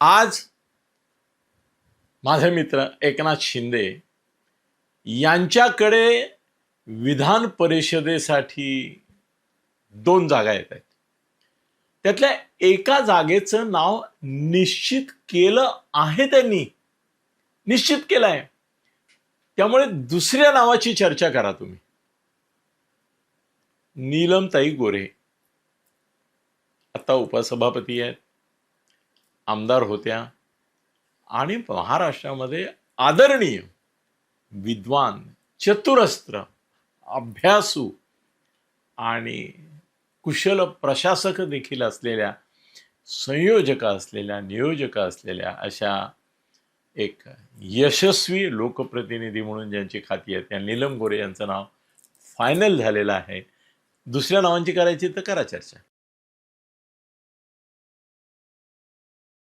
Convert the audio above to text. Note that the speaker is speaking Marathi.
आज माझे मित्र एकनाथ शिंदे यांच्याकडे विधान परिषदेसाठी 2 जागा येत आहेत. त्यातल्या एका जागेचं नाव निश्चित केलं आहे, त्यांनी निश्चित केलं आहे. त्यामुळे दुसऱ्या नावाची चर्चा करा तुम्ही. नीलमताई गोऱ्हे आता उपसभापती आहेत, आमदार होत्या आणि महाराष्ट्रामध्ये आदरणीय विद्वान, चतुरस्त्र, अभ्यासू आणि कुशल प्रशासक देखील असलेल्या, संयोजक असलेल्या, नियोजक असलेल्या अशा एक यशस्वी लोकप्रतिनिधी म्हणून ज्यांची खाती आहेत त्या नीलम गोऱ्हे यांचं नाव फायनल झालेलं आहे. दुसऱ्या नावांची करायची तर करा चर्चा.